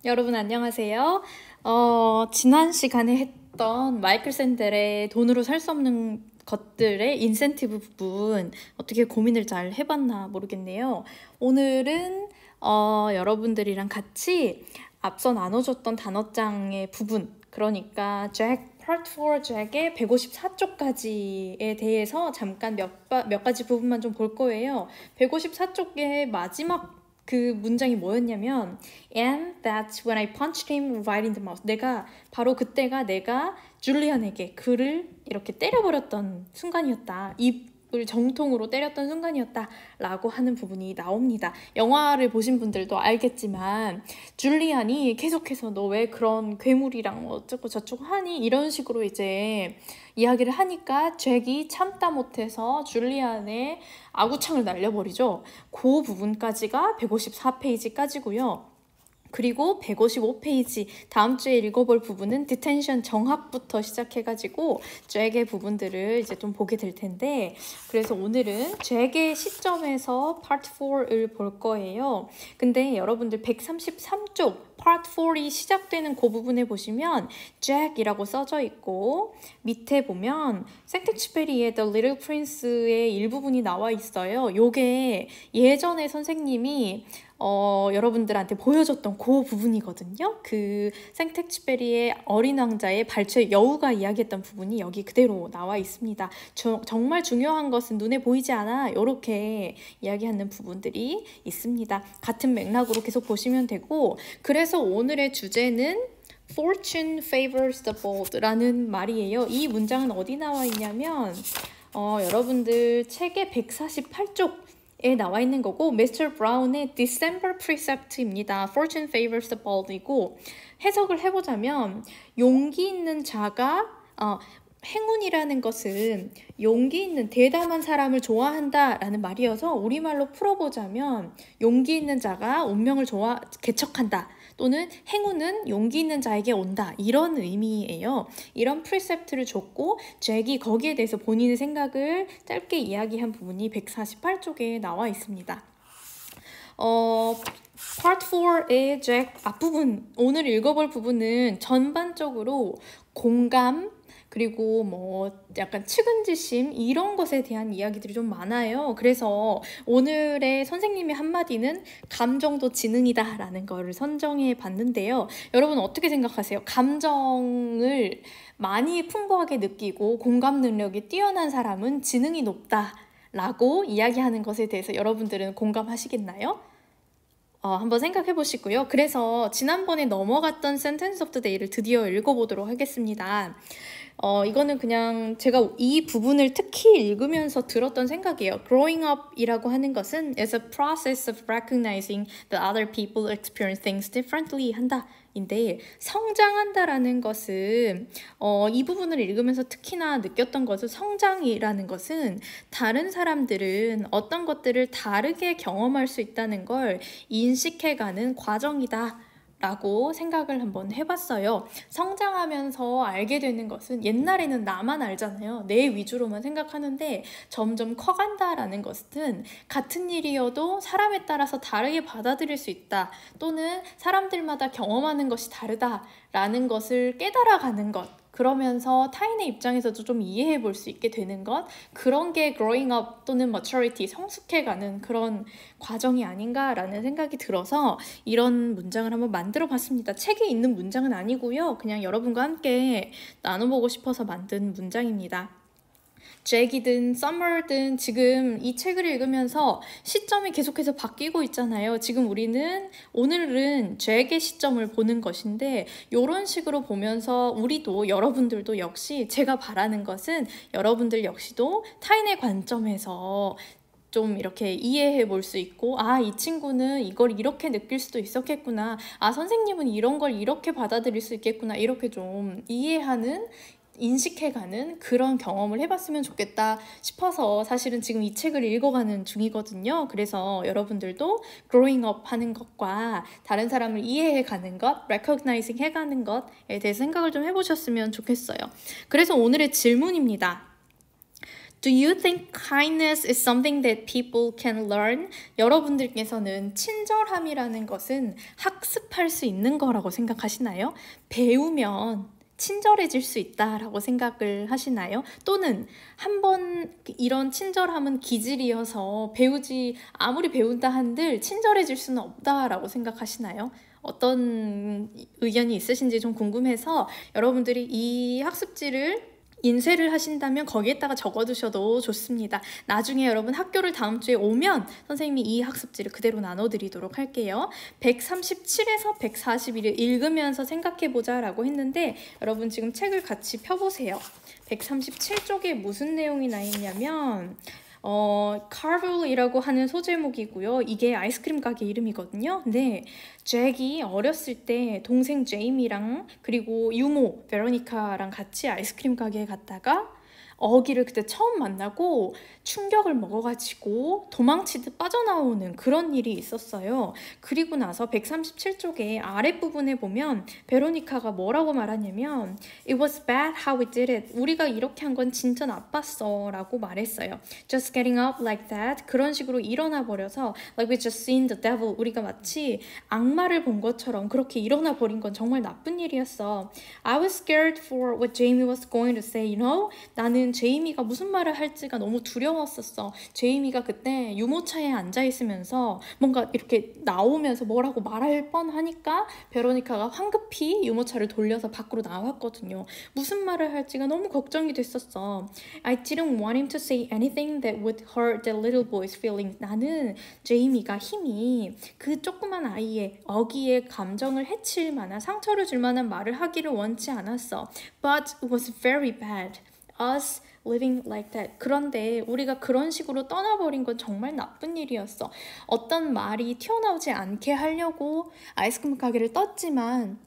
여러분 안녕하세요. 지난 시간에 했던 마이클 샌델의 돈으로 살 수 없는 것들의 인센티브 부분 어떻게 고민을 잘 해봤나 모르겠네요. 오늘은 여러분들이랑 같이 앞서 나눠줬던 단어장의 부분, 그러니까 Part 4 잭의 154쪽까지에 대해서 잠깐 몇 가지 부분만 좀 볼 거예요. 154쪽의 마지막 그 문장이 뭐였냐면 And that's when I punched him right in the mouth. 바로 그때가 내가 줄리안에게 그를 이렇게 때려버렸던 순간이었다. 입을 정통으로 때렸던 순간이었다 라고 하는 부분이 나옵니다. 영화를 보신 분들도 알겠지만 줄리안이 계속해서 너 왜 그런 괴물이랑 어쩌고 저쩌고 하니? 이런 식으로 이제 이야기를 하니까 잭이 참다 못해서 줄리안의 아구창을 날려버리죠. 그 부분까지가 154페이지까지고요. 그리고 155페이지 다음 주에 읽어볼 부분은 디텐션 정합부터 시작해가지고 잭의 부분들을 이제 좀 보게 될 텐데, 그래서 오늘은 잭의 시점에서 Part 4를 볼 거예요. 근데 여러분들 133쪽 Part 4이 시작되는 그 부분에 보시면 잭이라고 써져 있고 밑에 보면 생텍쥐페리의 The Little Prince의 일부분이 나와 있어요. 요게 예전에 선생님이 여러분들한테 보여줬던 그 부분이거든요. 그 생텍쥐페리의 어린 왕자의 발췌 여우가 이야기했던 부분이 여기 그대로 나와 있습니다. 정말 중요한 것은 눈에 보이지 않아. 이렇게 이야기하는 부분들이 있습니다. 같은 맥락으로 계속 보시면 되고, 그래서 오늘의 주제는 Fortune favors the bold라는 말이에요. 이 문장은 어디 나와 있냐면 여러분들 책의 148쪽에 나와 있는 거고, Mr. Brown의 December Precept입니다. Fortune favors the bold이고, 해석을 해보자면 용기 있는 자가 행운이라는 것은 용기 있는 대담한 사람을 좋아한다라는 말이어서 우리말로 풀어보자면 용기 있는 자가 운명을 개척한다, 또는 행운은 용기 있는 자에게 온다, 이런 의미예요. 이런 프리셉트를 줬고 잭이 거기에 대해서 본인의 생각을 짧게 이야기한 부분이 148쪽에 나와 있습니다. Part 4의 잭 앞부분, 오늘 읽어볼 부분은 전반적으로 공감, 그리고 뭐 약간 측은지심, 이런 것에 대한 이야기들이 좀 많아요. 그래서 오늘의 선생님의 한마디는 감정도 지능이다 라는 거를 선정해 봤는데요. 여러분 어떻게 생각하세요? 감정을 많이 풍부하게 느끼고 공감 능력이 뛰어난 사람은 지능이 높다 라고 이야기하는 것에 대해서 여러분들은 공감하시겠나요? 한번 생각해 보시고요. 그래서 지난번에 넘어갔던 Sentence of the Day를 드디어 읽어보도록 하겠습니다. 이거는 그냥 제가 이 부분을 특히 읽으면서 들었던 생각이에요. Growing up 이라고 하는 것은 is a process of recognizing that other people experience things differently 한다 인데, 성장한다라는 것은 이 부분을 읽으면서 특히나 느꼈던 것은, 성장이라는 것은 다른 사람들은 어떤 것들을 다르게 경험할 수 있다는 걸 인식해가는 과정이다 라고 생각을 한번 해봤어요. 성장하면서 알게 되는 것은, 옛날에는 나만 알잖아요. 내 위주로만 생각하는데 점점 커간다라는 것은 같은 일이어도 사람에 따라서 다르게 받아들일 수 있다, 또는 사람들마다 경험하는 것이 다르다라는 것을 깨달아가는 것, 그러면서 타인의 입장에서도 좀 이해해 볼 수 있게 되는 것, 그런 게 growing up 또는 maturity, 성숙해가는 그런 과정이 아닌가라는 생각이 들어서 이런 문장을 한번 만들어 봤습니다. 책에 있는 문장은 아니고요. 그냥 여러분과 함께 나눠보고 싶어서 만든 문장입니다. 잭이든 서머든 지금 이 책을 읽으면서 시점이 계속해서 바뀌고 있잖아요. 지금 오늘은 잭의 시점을 보는 것인데, 이런 식으로 보면서 여러분들도 역시, 제가 바라는 것은 여러분들 역시도 타인의 관점에서 좀 이렇게 이해해 볼 수 있고, 이 친구는 이걸 이렇게 느낄 수도 있었겠구나, 선생님은 이런 걸 이렇게 받아들일 수 있겠구나, 이렇게 좀 인식해가는 그런 경험을 해봤으면 좋겠다 싶어서 사실은 지금 이 책을 읽어가는 중이거든요. 그래서 여러분들도 growing up 하는 것과 다른 사람을 이해해가는 것, recognizing 해가는 것에 대해서 생각을 좀 해보셨으면 좋겠어요. 그래서 오늘의 질문입니다. Do you think kindness is something that people can learn? 여러분들께서는 친절함이라는 것은 학습할 수 있는 거라고 생각하시나요? 배우면 친절해질 수 있다라고 생각을 하시나요? 또는 한번 이런 친절함은 기질이어서 아무리 배운다 한들 친절해질 수는 없다라고 생각하시나요? 어떤 의견이 있으신지 좀 궁금해서 여러분들이 이 학습지를 인쇄를 하신다면 거기에다가 적어두셔도 좋습니다. 나중에 여러분 학교를 다음 주에 오면 선생님이 이 학습지를 그대로 나눠드리도록 할게요. 137에서 141을 읽으면서 생각해보자 라고 했는데 여러분 지금 책을 같이 펴보세요. 137쪽에 무슨 내용이 나 있냐면 Carvel이라고 하는 소제목이고요. 이게 아이스크림 가게 이름이거든요. 근데 잭이 어렸을 때 동생 제이미랑 그리고 유모 베로니카랑 같이 아이스크림 가게에 갔다가 어기를 그때 처음 만나고 충격을 먹어가지고 도망치듯 빠져나오는 그런 일이 있었어요. 그리고 나서 137쪽의 아랫부분에 보면 베로니카가 뭐라고 말하냐면 It was bad how we did it. 우리가 이렇게 한 건 진짜 나빴어 라고 말했어요. Just getting up like that. 그런 식으로 일어나 버려서 Like we just seen the devil. 우리가 마치 악마를 본 것처럼 그렇게 일어나 버린 건 정말 나쁜 일이었어. I was scared for what Jamie was going to say, you know? 나는 제이미가 무슨 말을 할지가 너무 두려웠었어. 제이미가 그때 유모차에 앉아있으면서 뭔가 이렇게 나오면서 뭐라고 말할 뻔하니까 베로니카가 황급히 유모차를 돌려서 밖으로 나왔거든요. 무슨 말을 할지가 너무 걱정이 됐었어. I didn't want him to say anything that would hurt the little boy's feelings. 나는 제이미가 힘이 그 조그만 아이의 어기의 감정을 해칠 만한 상처를 줄 만한 말을 하기를 원치 않았어. But it was very bad. Us living like that. 그런데 우리가 그런 식으로 떠나버린 건 정말 나쁜 일이었어. 어떤 말이 튀어나오지 않게 하려고 아이스크림 가게를 떴지만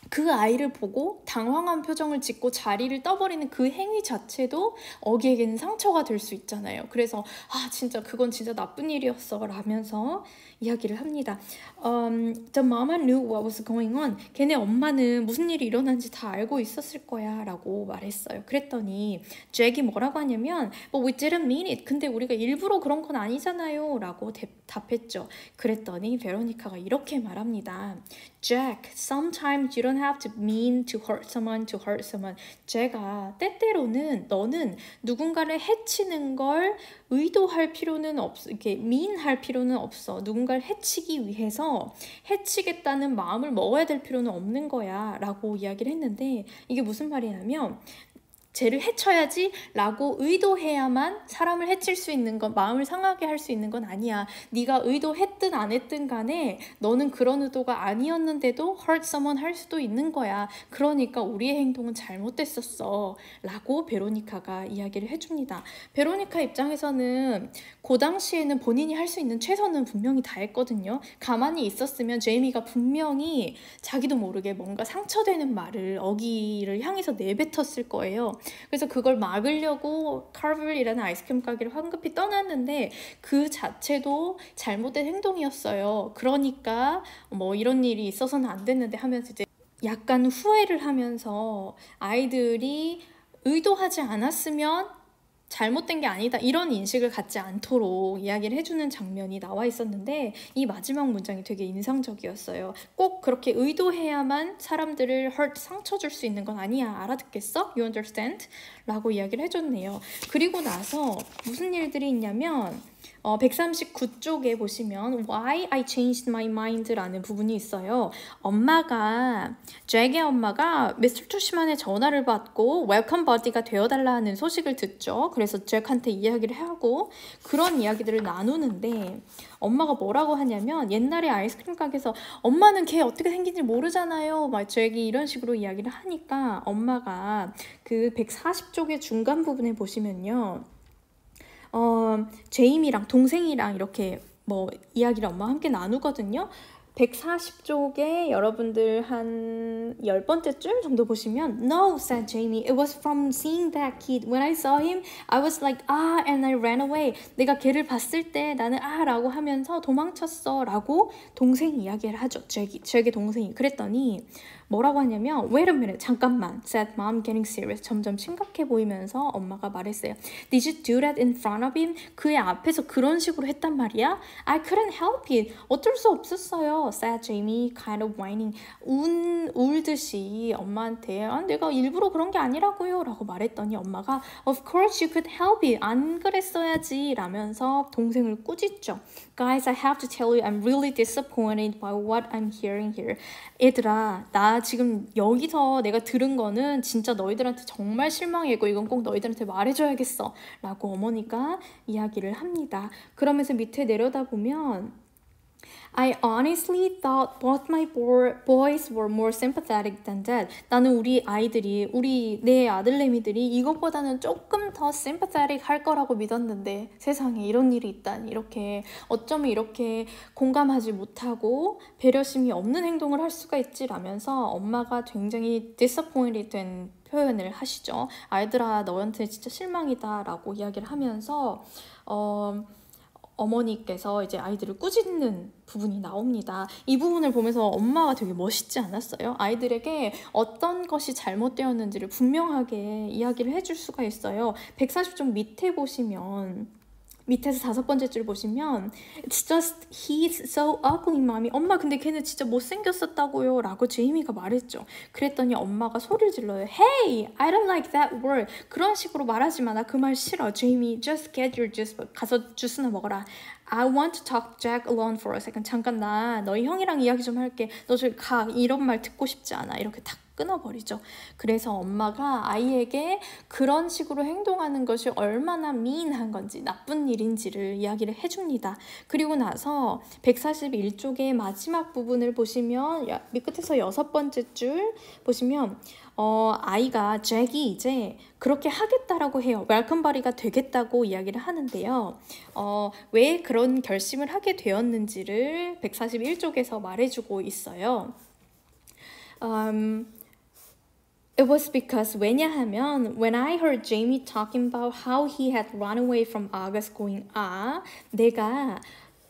그 아이를 보고 당황한 표정을 짓고 자리를 떠버리는 그 행위 자체도 어기에게는 상처가 될 수 있잖아요. 그래서 진짜 그건 진짜 나쁜 일이었어 라면서 이야기를 합니다. The mama knew what was going on. 걔네 엄마는 무슨 일이 일어난지 다 알고 있었을 거야 라고 말했어요. 그랬더니 잭이 뭐라고 하냐면 But we didn't mean it. 근데 우리가 일부러 그런 건 아니잖아요 라고 답했죠. 그랬더니 베로니카가 이렇게 말합니다. Jack, sometimes you don't have to mean to hurt someone to hurt someone. 제가 때때로는 너는 누군가를 해치는 걸 의도할 필요는 없어. 이렇게 mean할 필요는 없어. 누군가를 해치기 위해서 해치겠다는 마음을 먹어야 될 필요는 없는 거야 라고 이야기를 했는데 이게 무슨 말이냐면 쟤를 해쳐야지 라고 의도해야만 사람을 해칠 수 있는 건 마음을 상하게 할 수 있는 건 아니야. 네가 의도했든 안 했든 간에 너는 그런 의도가 아니었는데도 hurt someone 할 수도 있는 거야. 그러니까 우리의 행동은 잘못됐었어 라고 베로니카가 이야기를 해줍니다. 베로니카 입장에서는 그 당시에는 본인이 할 수 있는 최선은 분명히 다 했거든요. 가만히 있었으면 제이미가 분명히 자기도 모르게 뭔가 상처되는 말을 어기를 향해서 내뱉었을 거예요. 그래서 그걸 막으려고 카르블이라는 아이스크림 가게를 황급히 떠났는데 그 자체도 잘못된 행동이었어요. 그러니까 뭐 이런 일이 있어서는 안 됐는데 하면서 이제 약간 후회를 하면서 아이들이 의도하지 않았으면 잘못된 게 아니다 이런 인식을 갖지 않도록 이야기를 해주는 장면이 나와 있었는데 이 마지막 문장이 되게 인상적이었어요. 꼭 그렇게 의도해야만 사람들을 상처 줄 수 있는 건 아니야. 알아듣겠어? You understand? 라고 이야기를 해줬네요. 그리고 나서 무슨 일들이 있냐면 139쪽에 보시면 Why I changed my mind 라는 부분이 있어요. 잭의 엄마가 미스터 투시만의 전화를 받고 웰컴 버디가 되어달라는 소식을 듣죠. 그래서 잭한테 이야기를 하고 그런 이야기들을 나누는데 엄마가 뭐라고 하냐면 옛날에 아이스크림 가게에서 엄마는 걔 어떻게 생긴지 모르잖아요. 막 잭이 이런 식으로 이야기를 하니까 엄마가 그 140쪽의 중간 부분에 보시면요. 제이미랑 동생이랑 이렇게 뭐 이야기를 엄마와 함께 나누거든요. 140쪽에 여러분들 한 10번째 줄 정도 보시면 No, said Jamie. It was from seeing that kid. When I saw him, I was like, and I ran away. 내가 걔를 봤을 때 나는 라고 하면서 도망쳤어 라고 동생이 이야기를 하죠. 잭의 동생이. 그랬더니 뭐라고 하냐면 wait a minute, 잠깐만, said mom getting serious. 점점 심각해 보이면서 엄마가 말했어요. Did you do that in front of him? 그의 앞에서 그런 식으로 했단 말이야? I couldn't help it. 어쩔 수 없었어요, said Jamie, kind of whining. 울듯이 엄마한테 내가 일부러 그런 게 아니라고요 라고 말했더니 엄마가 Of course you could help it. 안 그랬어야지 라면서 동생을 꾸짖죠. Guys, I have to tell you I'm really disappointed by what I'm hearing here. 얘들아, 나 지금 여기서 내가 들은 거는 진짜 너희들한테 정말 실망이고 이건 꼭 너희들한테 말해줘야겠어 라고 어머니가 이야기를 합니다. 그러면서 밑에 내려다보면 I honestly thought both my boys were more sympathetic than that. 나는 우리 아이들이, 내 아들내미들이 이것보다는 조금 더 sympathetic 할 거라고 믿었는데 세상에 이런 일이 있다니. 이렇게 어쩌면 이렇게 공감하지 못하고 배려심이 없는 행동을 할 수가 있지 라면서 엄마가 굉장히 disappointed 된 표현을 하시죠. 아이들아, 너한테 진짜 실망이다 라고 이야기를 하면서 어머니께서 이제 아이들을 꾸짖는 부분이 나옵니다. 이 부분을 보면서 엄마가 되게 멋있지 않았어요? 아이들에게 어떤 것이 잘못되었는지를 분명하게 이야기를 해줄 수가 있어요. 140쪽 밑에 보시면 밑에서 5번째 줄 보시면 It's just he's so ugly, mommy. 엄마 근데 걔는 진짜 못생겼었다고요 라고 제이미가 말했죠. 그랬더니 엄마가 소리를 질러요. Hey, I don't like that word. 그런 식으로 말하지 마. 나 그 말 싫어. 제이미, just get your juice. 가서 주스나 먹어라. I want to talk Jack alone for a second. 잠깐 나 너희 형이랑 이야기 좀 할게. 너 저기 가. 이런 말 듣고 싶지 않아. 이렇게 탁 끊어버리죠. 그래서 엄마가 아이에게 그런 식으로 행동하는 것이 얼마나 mean한 건지, 나쁜 일인지를 이야기를 해줍니다. 그리고 나서 141쪽의 마지막 부분을 보시면 밑끝에서 6번째 줄 보시면 아이가 잭이 이제 그렇게 하겠다라고 해요. 웰컴버리가 되겠다고 이야기를 하는데요. 왜 그런 결심을 하게 되었는지를 141쪽에서 말해주고 있어요. It was because 왜냐하면 when I heard Jamie talking about how he had run away from August going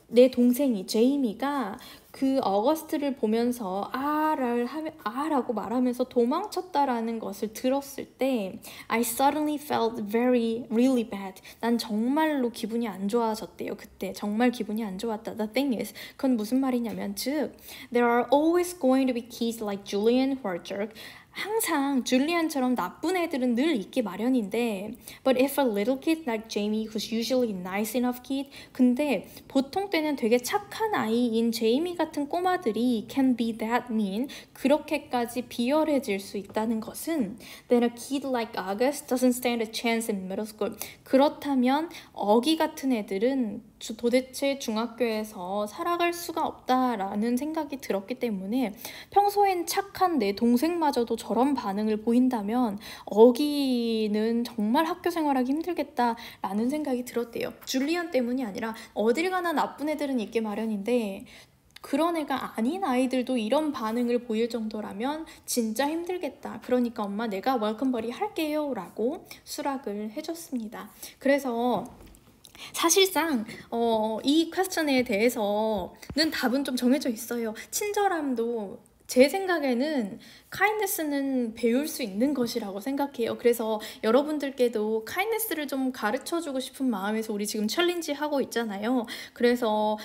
내 동생이 제이미가 그 어거스트를 보면서 라고 말하면서 도망쳤다라는 것을 들었을 때 I suddenly felt really bad. 난 정말로 기분이 안 좋아졌대요. 그때 정말 기분이 안 좋았다. The thing is, 그건 무슨 말이냐면 즉 There are always going to be kids like Julian who are jerk. 항상 줄리안처럼 나쁜 애들은 늘 있기 마련인데 But if a little kid like Jamie who's usually nice enough kid 근데 보통 때는 되게 착한 아이인 제이미 같은 꼬마들이 can be that mean 그렇게까지 비열해질 수 있다는 것은 Then a kid like August doesn't stand a chance in middle school 그렇다면 어기 같은 애들은 도대체 중학교에서 살아갈 수가 없다라는 생각이 들었기 때문에 평소엔 착한 내 동생마저도 저런 반응을 보인다면 어기는 정말 학교 생활하기 힘들겠다라는 생각이 들었대요. 줄리안 때문이 아니라 어딜 가나 나쁜 애들은 있게 마련인데 그런 애가 아닌 아이들도 이런 반응을 보일 정도라면 진짜 힘들겠다. 그러니까 엄마 내가 웰컴버리 할게요 라고 수락을 해줬습니다. 그래서 사실상 이 퀘스천에 대해서는 답은 좀 정해져 있어요. 친절함도 제 생각에는 카인네스는 배울 수 있는 것이라고 생각해요. 그래서 여러분들께도 카인네스를 좀 가르쳐주고 싶은 마음에서 우리 지금 챌린지 하고 있잖아요. 그래서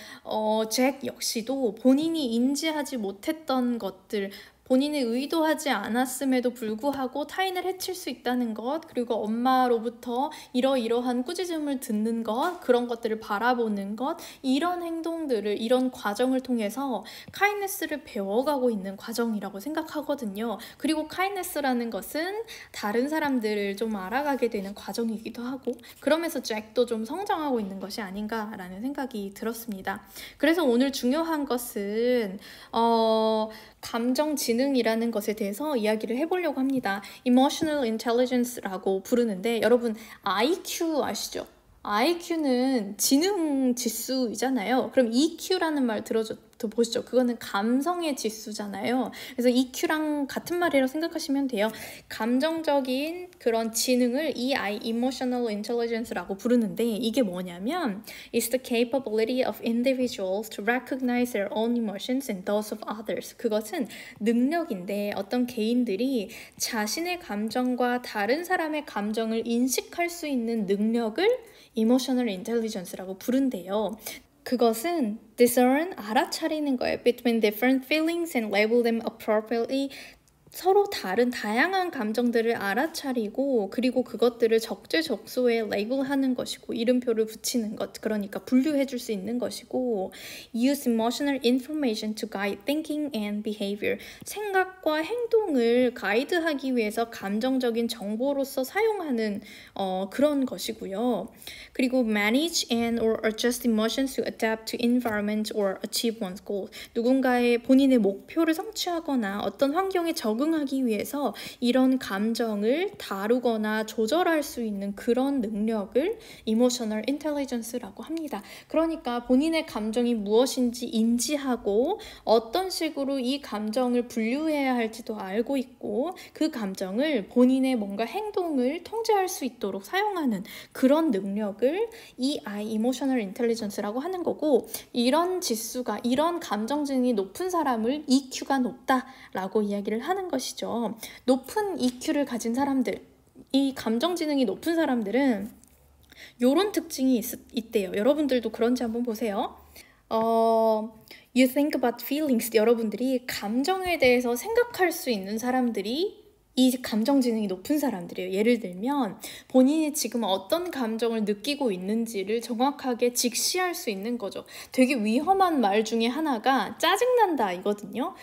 잭 역시도 본인이 인지하지 못했던 것들 본인이 의도하지 않았음에도 불구하고 타인을 해칠 수 있다는 것 그리고 엄마로부터 이러이러한 꾸짖음을 듣는 것 그런 것들을 바라보는 것 이런 행동들을 이런 과정을 통해서 카인네스를 배워가고 있는 과정이라고 생각하거든요. 그리고 카인네스라는 것은 다른 사람들을 좀 알아가게 되는 과정이기도 하고 그러면서 잭도 좀 성장하고 있는 것이 아닌가라는 생각이 들었습니다. 그래서 오늘 중요한 것은 감정 지능이라는 것에 대해서 이야기를 해보려고 합니다. Emotional Intelligence라고 부르는데 여러분 IQ 아시죠? IQ는 지능 지수이잖아요. 그럼 EQ라는 말 부터 보시죠. 그거는 감성의 지수잖아요. 그래서 EQ랑 같은 말이라고 생각하시면 돼요. 감정적인 그런 지능을 EI, Emotional Intelligence라고 부르는데 이게 뭐냐면 It's the capability of individuals to recognize their own emotions and those of others. 그것은 능력인데 어떤 개인들이 자신의 감정과 다른 사람의 감정을 인식할 수 있는 능력을 Emotional Intelligence라고 부른대요. 그것은 discern, 알아차리는 거예요. Between different feelings and label them appropriately. 서로 다른 다양한 감정들을 알아차리고 그리고 그것들을 적재적소에 레이블하는 것이고 이름표를 붙이는 것, 그러니까 분류해 줄 수 있는 것이고 use emotional information to guide thinking and behavior. 생각과 행동을 가이드하기 위해서 감정적인 정보로서 사용하는 그런 것이고요. 그리고 manage and or adjust emotions to adapt to environment or achieve one's goal. 누군가의 본인의 목표를 성취하거나 어떤 환경에 적응하기 위해서 이런 감정을 다루거나 조절할 수 있는 그런 능력을 emotional intelligence라고 합니다. 그러니까 본인의 감정이 무엇인지 인지하고 어떤 식으로 이 감정을 분류해야 할지도 알고 있고 그 감정을 본인의 뭔가 행동을 통제할 수 있도록 사용하는 그런 능력을 EI, Emotional Intelligence라고 하는 거고 이런 지수가, 이런 감정지능이 높은 사람을 EQ가 높다라고 이야기를 하는 것이죠. 높은 EQ를 가진 사람들, 이 감정지능이 높은 사람들은 이런 특징이 있대요. 여러분들도 그런지 한번 보세요. You think about feelings. 여러분들이 감정에 대해서 생각할 수 있는 사람들이 이 감정지능이 높은 사람들이에요. 예를 들면 본인이 지금 어떤 감정을 느끼고 있는지를 정확하게 직시할 수 있는 거죠. 되게 위험한 말 중에 하나가 짜증난다 이거든요.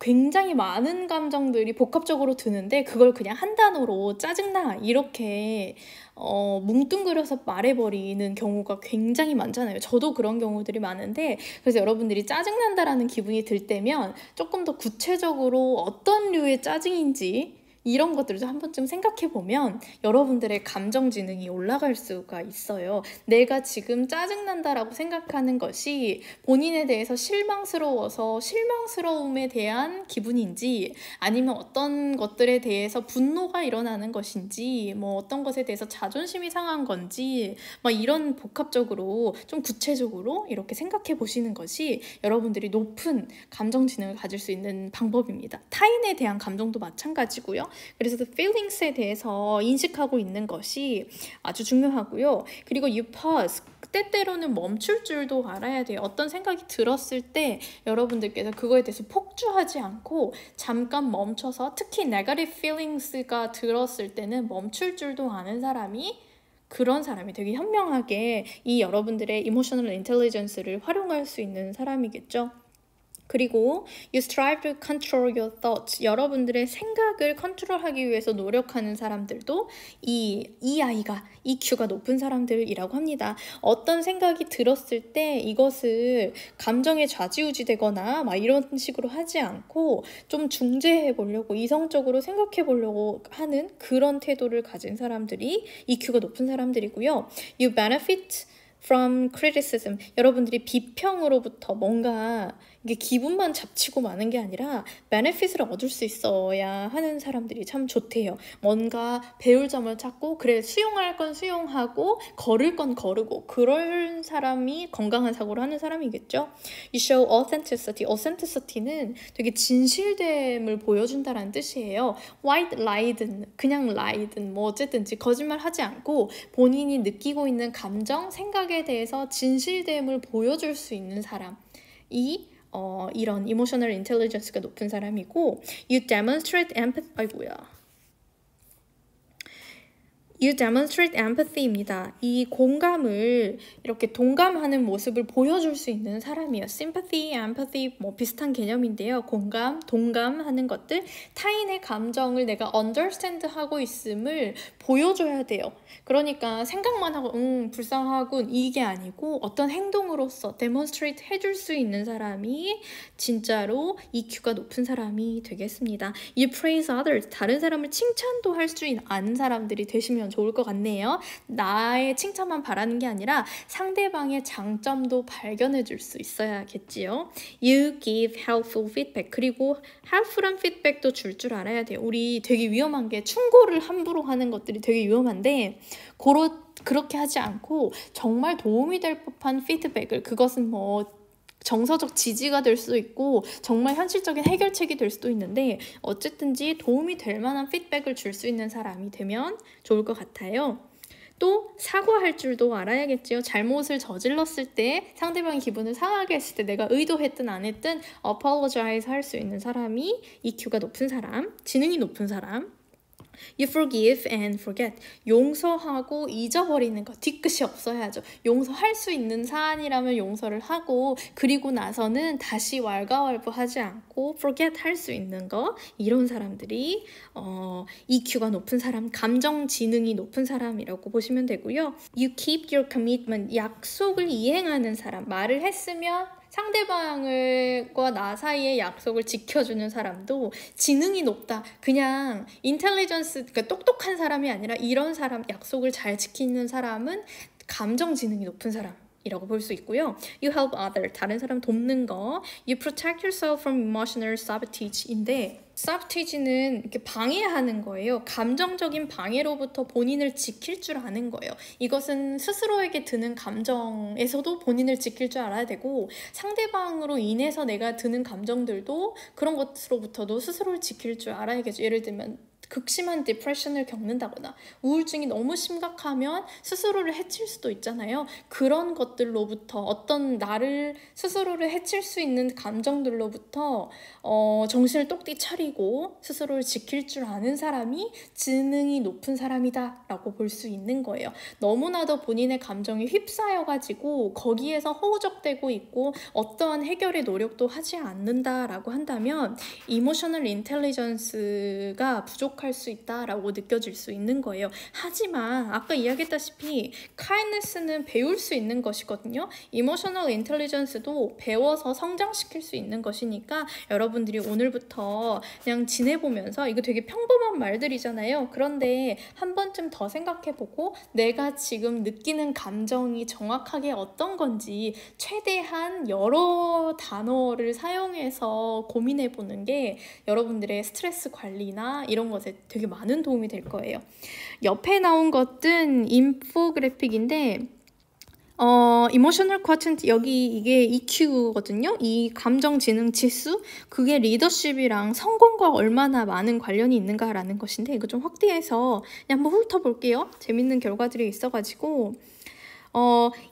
굉장히 많은 감정들이 복합적으로 드는데 그걸 그냥 한 단어로 짜증나 이렇게 뭉뚱그려서 말해버리는 경우가 굉장히 많잖아요. 저도 그런 경우들이 많은데 그래서 여러분들이 짜증난다라는 기분이 들 때면 조금 더 구체적으로 어떤 류의 짜증인지 이런 것들을 한 번쯤 생각해 보면 여러분들의 감정지능이 올라갈 수가 있어요. 내가 지금 짜증난다라고 생각하는 것이 본인에 대해서 실망스러워서 실망스러움에 대한 기분인지 아니면 어떤 것들에 대해서 분노가 일어나는 것인지 어떤 것에 대해서 자존심이 상한 건지 이런 복합적으로 좀 구체적으로 이렇게 생각해 보시는 것이 여러분들이 높은 감정지능을 가질 수 있는 방법입니다. 타인에 대한 감정도 마찬가지고요. 그래서 the feelings에 대해서 인식하고 있는 것이 아주 중요하고요. 그리고 you pause. 때때로는 멈출 줄도 알아야 돼요. 어떤 생각이 들었을 때 여러분들께서 그거에 대해서 폭주하지 않고 잠깐 멈춰서 특히 negative feelings가 들었을 때는 멈출 줄도 아는 사람이 그런 사람이 되게 현명하게 이 여러분들의 emotional intelligence를 활용할 수 있는 사람이겠죠. 그리고 you strive to control your thoughts. 여러분들의 생각을 컨트롤하기 위해서 노력하는 사람들도 이 EI가, EQ가 높은 사람들이라고 합니다. 어떤 생각이 들었을 때 이것을 감정에 좌지우지되거나 이런 식으로 하지 않고 좀 중재해 보려고 이성적으로 생각해 보려고 하는 그런 태도를 가진 사람들이 EQ가 높은 사람들이고요. You benefit from criticism. 여러분들이 비평으로부터 뭔가 이게 기분만 잡치고 마는 게 아니라 benefit을 얻을 수 있어야 하는 사람들이 참 좋대요. 뭔가 배울 점을 찾고 그래 수용할 건 수용하고 거를 건 거르고 그럴 사람이 건강한 사고를 하는 사람이겠죠. You show authenticity. authenticity는 되게 진실됨을 보여준다라는 뜻이에요. white lie든 그냥 lie든 어쨌든지 거짓말하지 않고 본인이 느끼고 있는 감정, 생각에 대해서 진실됨을 보여줄 수 있는 사람이 이런 emotional intelligence가 높은 사람이고 you demonstrate empathy. You demonstrate empathy입니다. 이 공감을 이렇게 동감하는 모습을 보여줄 수 있는 사람이에요. sympathy, empathy 비슷한 개념인데요. 공감, 동감하는 것들, 타인의 감정을 내가 understand 하고 있음을 보여줘야 돼요. 그러니까 생각만 하고 불쌍하군 이게 아니고 어떤 행동으로서 demonstrate 해줄 수 있는 사람이 진짜로 EQ가 높은 사람이 되겠습니다. You praise others. 다른 사람을 칭찬도 할 수 있는 사람들이 되시면 보시면 좋을 것 같네요. 나의 칭찬만 바라는 게 아니라 상대방의 장점도 발견해 줄 수 있어야겠지요. You give helpful feedback. 그리고 helpful한 피드백도 줄 알아야 돼요. 우리 되게 위험한 게 충고를 함부로 하는 것들이 되게 위험한데 그렇게 하지 않고 정말 도움이 될 법한 피드백을, 그것은 뭐 정서적 지지가 될 수도 있고 정말 현실적인 해결책이 될 수도 있는데 어쨌든지 도움이 될 만한 피드백을 줄 수 있는 사람이 되면 좋을 것 같아요. 또 사과할 줄도 알아야겠지요. 잘못을 저질렀을 때, 상대방의 기분을 상하게 했을 때 내가 의도했든 안 했든 apologize 할 수 있는 사람이 EQ가 높은 사람, 지능이 높은 사람. You forgive and forget. 용서하고 잊어버리는 거, 뒤끝이 없어야죠. 용서할 수 있는 사안이라면 용서를 하고 그리고 나서는 다시 왈가왈부하지 않고 forget 할 수 있는 거, 이런 사람들이 EQ가 높은 사람, 감정 지능이 높은 사람이라고 보시면 되고요. You keep your commitment. 약속을 이행하는 사람. 말을 했으면 상대방과 나 사이의 약속을 지켜주는 사람도 지능이 높다. 그냥 인텔리전스, 그러니까 똑똑한 사람이 아니라 이런 사람, 약속을 잘 지키는 사람은 감정 지능이 높은 사람이라고 볼 수 있고요. You help other. 다른 사람 돕는 거. You protect yourself from emotional sabotage인데, 사보테이지는 이렇게 방해하는 거예요. 감정적인 방해로부터 본인을 지킬 줄 아는 거예요. 이것은 스스로에게 드는 감정에서도 본인을 지킬 줄 알아야 되고, 상대방으로 인해서 내가 드는 감정들도 그런 것으로부터도 스스로를 지킬 줄 알아야겠죠. 예를 들면 극심한 디프레션을 겪는다거나 우울증이 너무 심각하면 스스로를 해칠 수도 있잖아요. 그런 것들로부터, 어떤 나를 스스로를 해칠 수 있는 감정들로부터 정신을 똑띠 차리고 스스로를 지킬 줄 아는 사람이 지능이 높은 사람이다 라고 볼 수 있는 거예요. 너무나도 본인의 감정이 휩싸여가지고 거기에서 허우적대고 있고 어떠한 해결의 노력도 하지 않는다라고 한다면 이모셔널 인텔리전스가 부족할 수 있다라고 느껴질 수 있는 거예요. 하지만 아까 이야기했다시피 kindness는 배울 수 있는 것이거든요. 이모셔널 인텔리전스도 배워서 성장시킬 수 있는 것이니까 여러분들이 오늘부터 그냥 지내보면서, 이거 되게 평범한 말들이잖아요. 그런데 한 번쯤 더 생각해보고 내가 지금 느끼는 감정이 정확하게 어떤 건지 최대한 여러 단어를 사용해서 고민해보는 게 여러분들의 스트레스 관리나 이런 것에 되게 많은 도움이 될 거예요. 옆에 나온 것은 인포그래픽인데 이모셔널 쿼티언트, 여기 이게 EQ거든요. 이 감정 지능 지수, 그게 리더십이랑 성공과 얼마나 많은 관련이 있는가라는 것인데, 이거 좀 확대해서 그냥 한번 훑어볼게요. 재밌는 결과들이 있어가지고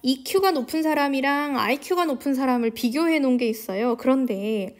EQ가 높은 사람이랑 IQ가 높은 사람을 비교해 놓은 게 있어요. 그런데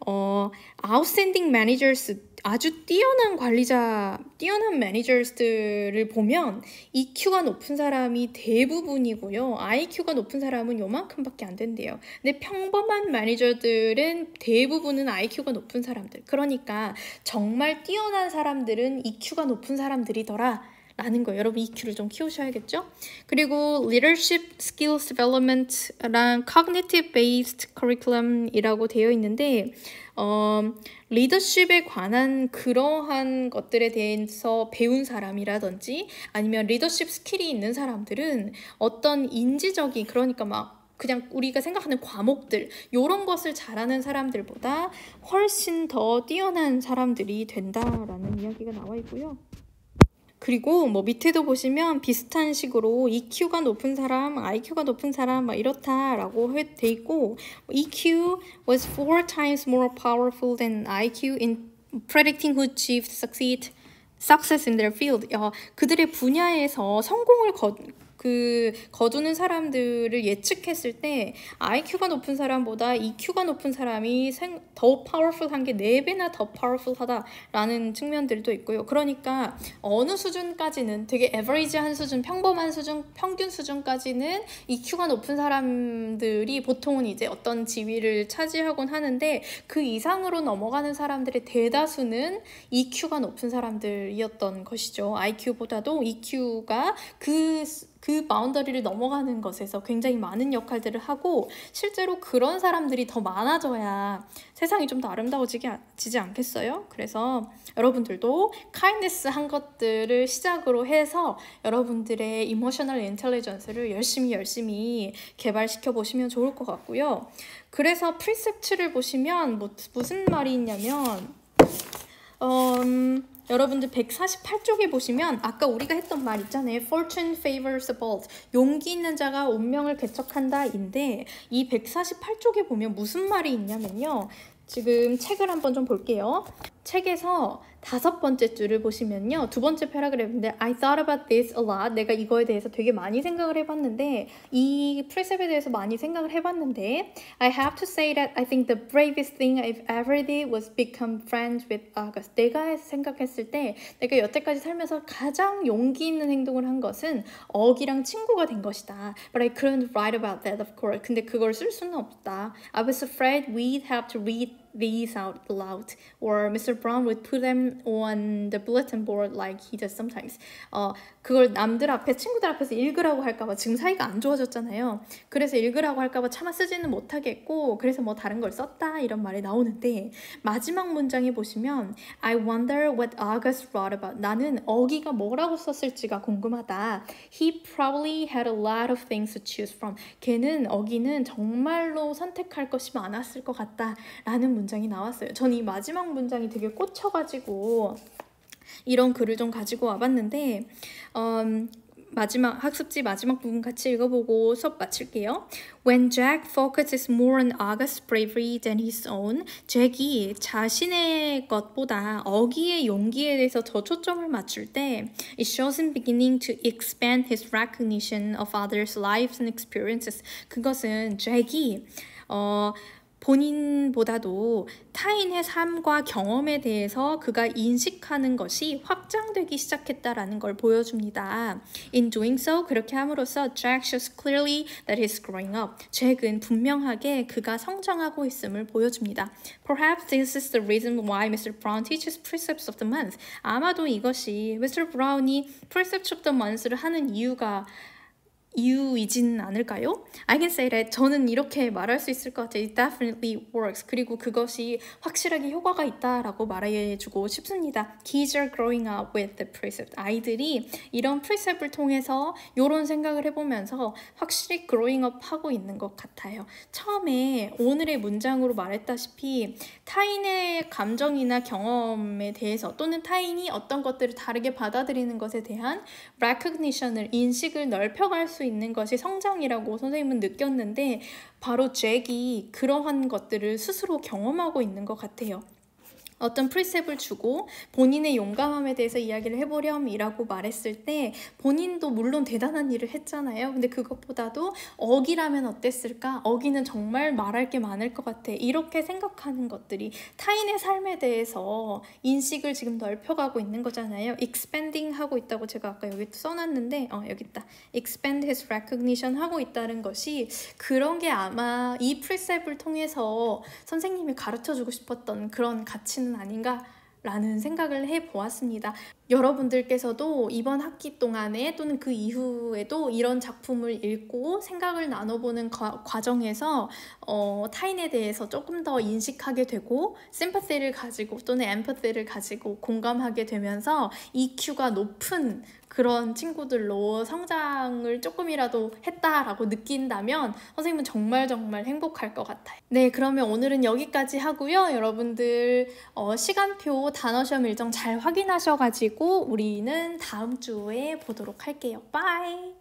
outstanding managers, 아주 뛰어난 관리자, 뛰어난 매니저들을 보면 EQ가 높은 사람이 대부분이고요. IQ가 높은 사람은 요만큼밖에 안 된대요. 근데 평범한 매니저들은 대부분은 IQ가 높은 사람들. 그러니까 정말 뛰어난 사람들은 EQ가 높은 사람들이더라 라는 거예요. 여러분 EQ를 좀 키우셔야겠죠? 그리고 Leadership Skills Development랑 Cognitive Based Curriculum이라고 되어 있는데 리더십에 관한 그러한 것들에 대해서 배운 사람이라든지 아니면 리더십 스킬이 있는 사람들은 어떤 인지적인, 그러니까 막 그냥 우리가 생각하는 과목들, 이런 것을 잘하는 사람들보다 훨씬 더 뛰어난 사람들이 된다라는 이야기가 나와 있고요. 그리고 뭐 밑에도 보시면 비슷한 식으로 EQ가 높은 사람, IQ가 높은 사람 막 이렇다라고 돼 있고, EQ was 4 times more powerful than IQ in predicting who achieved success in their field. 그들의 분야에서 성공을 거두는 사람들을 예측했을 때 IQ가 높은 사람보다 EQ가 높은 사람이 더 파워풀한 게 4배나 더 파워풀하다라는 측면들도 있고요. 그러니까 어느 수준까지는, 되게 에버리지한 수준, 평범한 수준, 평균 수준까지는 EQ가 높은 사람들이 보통은 이제 어떤 지위를 차지하곤 하는데, 그 이상으로 넘어가는 사람들의 대다수는 EQ가 높은 사람들이었던 것이죠. IQ보다도 EQ가 그 그 바운더리를 넘어가는 것에서 굉장히 많은 역할들을 하고 실제로 그런 사람들이 더 많아져야 세상이 좀 더 아름다워지지 않겠어요? 그래서 여러분들도 kindness 한 것들을 시작으로 해서 여러분들의 emotional intelligence를 열심히 개발시켜 보시면 좋을 것 같고요. 그래서 precept를 보시면 무슨 말이 있냐면 여러분들 148쪽에 보시면 아까 우리가 했던 말 있잖아요. Fortune favors the bold. 용기 있는 자가 운명을 개척한다 인데 이 148쪽에 보면 무슨 말이 있냐면요. 지금 책을 한번 좀 볼게요. 책에서 5번째 줄을 보시면요. 2번째 패러그래프인데 I thought about this a lot. 내가 이거에 대해서 되게 많이 생각을 해봤는데 이 프리셉에 대해서 많이 생각을 해봤는데 I have to say that I think the bravest thing I've ever did was become friends with August. 내가 생각했을 때 내가 여태까지 살면서 가장 용기 있는 행동을 한 것은 어기랑 친구가 된 것이다. But I couldn't write about that, of course. 근데 그걸 쓸 수는 없다. I was afraid we'd have to read these out loud or Mr. Brown would put them on the bulletin board like he does sometimes. 그걸 남들 앞에 친구들 앞에서 읽으라고 할까봐 지금 사이가 안 좋아졌잖아요. 그래서 읽으라고 할까봐 차마 쓰지는 못하겠고 그래서 뭐 다른 걸 썼다 이런 말이 나오는데 마지막 문장에 보시면 I wonder what August wrote about. 나는 어기가 뭐라고 썼을지가 궁금하다. He probably had a lot of things to choose from. 어기는 정말로 선택할 것이 많았을 것 같다 라는 문장이 나왔어요. 전 이 마지막 문장이 되게 꽂혀가지고 이런 글을 좀 가지고 와봤는데 학습지 마지막 부분 같이 읽어보고 수업 마칠게요. When Jack focuses more on August's bravery than his own, 잭이 자신의 것보다 어기의 용기에 대해서 더 초점을 맞출 때 it shows him beginning to expand his recognition of others' lives and experiences. 그것은 잭이 본인보다도 타인의 삶과 경험에 대해서 그가 인식하는 것이 확장되기 시작했다라는 걸 보여줍니다. In doing so, 그렇게 함으로써 Jack shows clearly that he's growing up. 잭은 분명하게 그가 성장하고 있음을 보여줍니다. Perhaps this is the reason why Mr. Brown teaches precepts of the month. 아마도 이것이 Mr. Brown이 precepts of the month를 하는 이유이진 않을까요? I can say that 저는 이렇게 말할 수 있을 것 같아요. It definitely works. 그리고 그것이 확실하게 효과가 있다라고 말해주고 싶습니다. Kids are growing up with the precept. 아이들이 이런 precept을 통해서 이런 생각을 해보면서 확실히 growing up 하고 있는 것 같아요. 처음에 오늘의 문장으로 말했다시피 타인의 감정이나 경험에 대해서 또는 타인이 어떤 것들을 다르게 받아들이는 것에 대한 recognition을 인식을 넓혀갈 수 있는 것이 성장이라고 선생님은 느꼈는데 바로 잭이 그러한 것들을 스스로 경험하고 있는 것 같아요. 어떤 프리셉을 주고 본인의 용감함에 대해서 이야기를 해보렴이라고 말했을 때 본인도 물론 대단한 일을 했잖아요. 근데 그것보다도 어기라면 어땠을까? 어기는 정말 말할 게 많을 것 같아. 이렇게 생각하는 것들이 타인의 삶에 대해서 인식을 지금 넓혀가고 있는 거잖아요. expanding 하고 있다고 제가 아까 여기 써놨는데 여기 있다. expand his recognition 하고 있다는 것이 그런 게 아마 이 프리셉을 통해서 선생님이 가르쳐주고 싶었던 그런 가치는 아닌가 라는 생각을 해보았습니다. 여러분들께서도 이번 학기 동안에 또는 그 이후에도 이런 작품을 읽고 생각을 나눠보는 과정에서 타인에 대해서 조금 더 인식하게 되고 심파티를 가지고 또는 엠파티를 가지고 공감하게 되면서 EQ가 높은 그런 친구들로 성장을 조금이라도 했다라고 느낀다면 선생님은 정말 행복할 것 같아요. 네, 그러면 오늘은 여기까지 하고요. 여러분들 시간표 단어시험 일정 잘 확인하셔가지고 우리는 다음 주에 보도록 할게요. 바이!